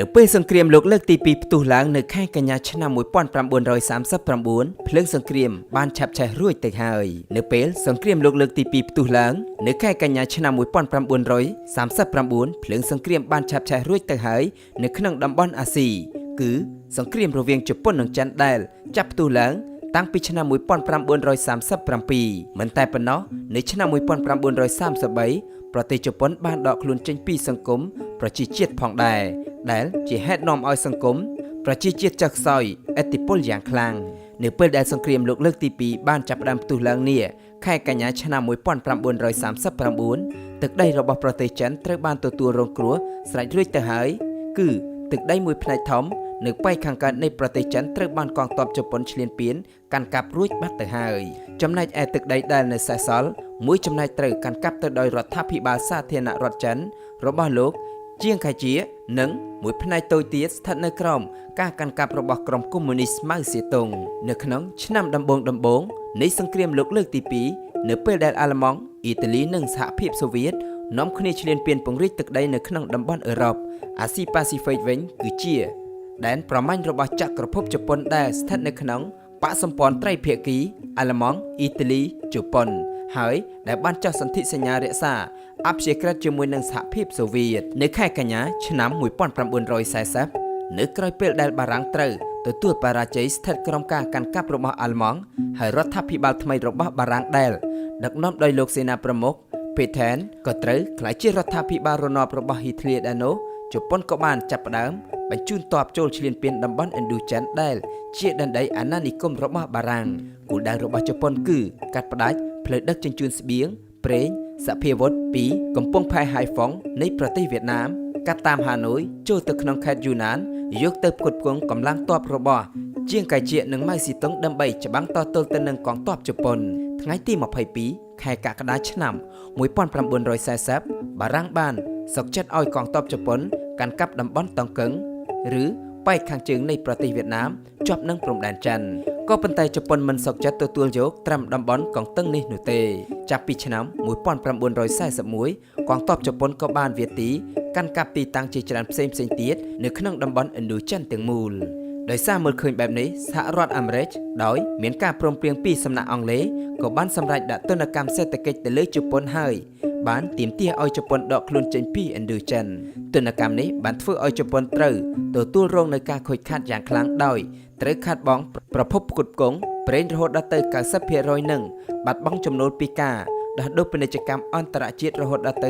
នៅពេលសង្គ្រាមលោកលើកទី2ផ្ទុះឡើងនៅខែកញ្ញាឆ្នាំ1939ភ្លើងសង្គ្រាមបានឆាប់ឆេះរួចទៅហើយនៅពេលសង្គ្រាមលោកលើកទី2ផ្ទុះឡើងនៅខែកញ្ញាឆ្នាំ1939ភ្លើងសង្គ្រាមបានឆាប់ឆេះរួចទៅហើយនៅក្នុងតំបន់អាស៊ីគឺសង្គ្រាមរវាងជប៉ុននិងចិនដែលចាប់ផ្ទុះឡើងតាំងពីឆ្នាំ1937មិនតែប៉ុណ្ណោះនៅឆ្នាំ1933ប្រទេសជប៉ុនបានដកខ្លួនចេញពីសង្គមប្រជាជាតិផងដែរដែលជាហេតុនាំឲ្យសង្គមប្រជាជាតិចុះខ្សោយឥទ្ធិពលយ៉ាងខ្លាំងនៅពេលដែលសង្គ្រាមលោកលើកទី2បានចាប់ផ្ដើមផ្ទុះឡើងនេះខែកញ្ញាឆ្នាំ1939ទឹកដីរបស់ប្រទេសចិនត្រូវបានទទួលរងគ្រោះស្រេចរួចទៅហើយគឺទឹកដីមួយផ្នែកធំនៅប៉ែកខាងកើតនៃប្រទេសចិនត្រូវបានកងទ័ពជប៉ុនឈ្លានពានកាន់កាប់រួចបាត់ទៅហើយចំណែកឯទឹកដីដែលនៅសេសសល់មួយចំណែកត្រូវកាន់កាប់ទៅដោយរដ្ឋាភិបាលសាធារណរដ្ឋចិនរបស់លោកជាងខៃជានិងមួយផ្នែកតូចទៀតស្ថិតនៅក្រោមការកាន់កាប់របស់ក្រុមកុម្មុយនីសម៉ៅសេតុងនៅក្នុងឆ្នាំដំបូងនៃសង្គ្រាមលោកលើកទី2នៅពេលដែលអាល្លឺម៉ង់អ៊ីតាលីនិងសហភាពសូវៀតនាំគ្នាឈ្លានពានពង្រីកទឹកដីនៅក្នុងតំបន់អឺរ៉ុបអាស៊ីប៉ាស៊ីហ្វិកវិញគឺជាដែនប្រមាញ់របស់ចក្រភពជប៉ុនដែលស្ថិតនៅក្នុងបកសម្ព័ន្ធត្រីភាគីអាល្លឺម៉ង់អ៊ីតាលីជប៉ុនហើយដែលបានចុះសន្ធិសញ្ញារក្សាអព្យាក្រឹតជាមួយនឹងសហភាពសូវៀតនៅខែកញ្ញាឆ្នាំ1940នៅក្រោយពេលដែលបារាំងត្រូវទទួលបរាជ័យស្ថិតក្រោមការកាន់កាប់របស់អាល្លឺម៉ង់ហើយរដ្ឋាភិបាលថ្មីរបស់បារាំងដែលដឹកនាំដោយលោកសេនាប្រមុខពេថែនក៏ត្រូវក្លាយជារដ្ឋាភិបាលរណបរបស់ហ៊ីតលឺដែរនោះជប៉ុនក៏បានចាប់ផ្ដើមបញ្ជូនទ័ពចូលឈ្លានពានតំបន់ឥណ្ឌូចិនដែលជាដែនដីអាណានិគមរបស់បារាំងគោលដៅរបស់ជប៉ុនគឺកាត់ផ្ដាច់ផ្លូវដឹកជញ្ជូនស្បៀងប្រេងសភាវុធពីកំពង់ផែហៃហ្វុងនៃប្រទេសវៀតណាមកាត់តាមហាណូយចូលទៅក្នុងខេត្តយូណានយកទៅផ្គត់ផ្គង់កម្លាំងទ័ពរបស់ជាងកៃជានិងម៉ៅស៊ីតុងដើម្បីច្បាំងតទល់ទៅនឹងកងទ័ពជប៉ុនថ្ងៃទី22ខែកក្កដាឆ្នាំ1940បារាំងបានសុកចិត្តឲ្យកងទ័ពជប៉ុនកាន់កាប់តំបន់តង់កឹងឬប៉ែកខាងជើងនៃប្រទេសវៀតណាមជាប់នឹងព្រំដែនចិនក៏ប៉ុន្តែជប៉ុនមិនសុខចិត្តទទួលយកត្រឹមតំបន់កងតឹងនេះនោះទេចាប់ពីឆ្នាំ1941កងទ័ពជប៉ុនក៏បានវាទីកាន់កាប់ទីតាំងជាច្រើនផ្សេងទៀតនៅក្នុងតំបន់ឥណ្ឌូចិនទាំងមូលដោយសារមើលឃើញបែបនេះសហរដ្ឋអាមេរិកដោយមានការព្រមព្រៀងពីសំណាក់អង់គ្លេសក៏បានសម្រេចដាក់ទណ្ឌកម្មសេដ្ឋកិច្ចទៅលើជប៉ុនហើយបានទាមទារឲ្យជប៉ុនដកខ្លួនចេញពីឥណ្ឌូចិនទណ្ឌកម្មនេះបានធ្វើឲ្យជប៉ុនត្រូវទទួលរងនឹងការខូចខាតយ៉ាងខ្លាំងដោយត្រូវខាតបង់ប្រភពផ្គត់ផ្គង់ប្រេងរហូតដល់ទៅ 90% និងបាត់បង់ចំណូលពីការដោះដូរពាណិជ្ជកម្មអន្តរជាតិរហូតដល់ទៅ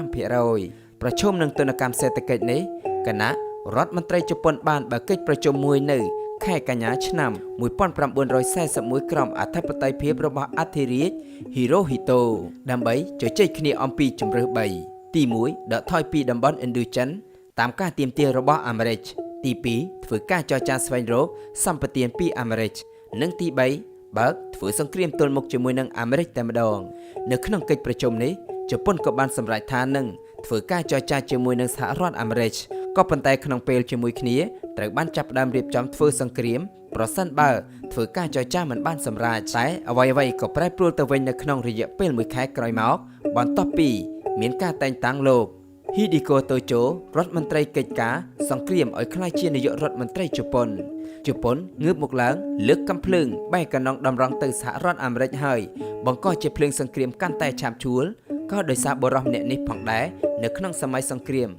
75% ប្រឈមនឹងទណ្ឌកម្មសេដ្ឋកិច្ចនេះគណៈរដ្ឋមន្ត្រីជប៉ុនបានបើកកិច្ចប្រជុំមួយនៅខែកញ្ញាឆ្នាំ1941ក្រោមអធិបតេយ្យភាពរបស់អធិរាជហ៊ីរ៉ូហ៊ីតូដើម្បីជជែកគ្នាអំពីជម្រើស3ទី1ដកថយពីតំបន់ឥណ្ឌូចិនតាមការទាមទាររបស់អាមេរិកទី2ធ្វើការចរចាស្វែងរកសម្បទានពីអាមេរិកនិងទី3បើកធ្វើសង្គ្រាមទល់មុខជាមួយនឹងអាមេរិកតែម្ដងនៅក្នុងកិច្ចប្រជុំនេះជប៉ុនក៏បានសម្រេចថានឹងធ្វើការចរចាជាមួយនឹងសហរដ្ឋអាមេរិកក៏ប៉ុន្តែក្នុងពេលជាមួយគ្នាត្រូវបានចាប់ផ្ដើមរៀបចំធ្វើសង្គ្រាមប្រសិនបើធ្វើការចរចាមិនបានសម្រេចតែអ្វីៗក៏ប្រែប្រួលទៅវិញនៅក្នុងរយៈពេល1ខែក្រោយមកបន្ទាប់ពីមានការតែងតាំងលោកហ៊ីឌីកូតូជូរដ្ឋមន្ត្រីកិច្ចការសង្គ្រាមឲ្យក្លាយជានាយករដ្ឋមន្ត្រីជប៉ុនងើបមកឡើងលើកកាំភ្លើងបែកកណ្ដងតម្រង់ទៅសហរដ្ឋអាមេរិកហើយបង្កជាភ្លើងសង្គ្រាមកាន់តែឆាបឆួលក៏ដោយសារបុរសម្នាក់នេះផងដែរនៅក្នុងសម័យសង្គ្រាម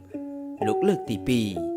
លោកលើកទី2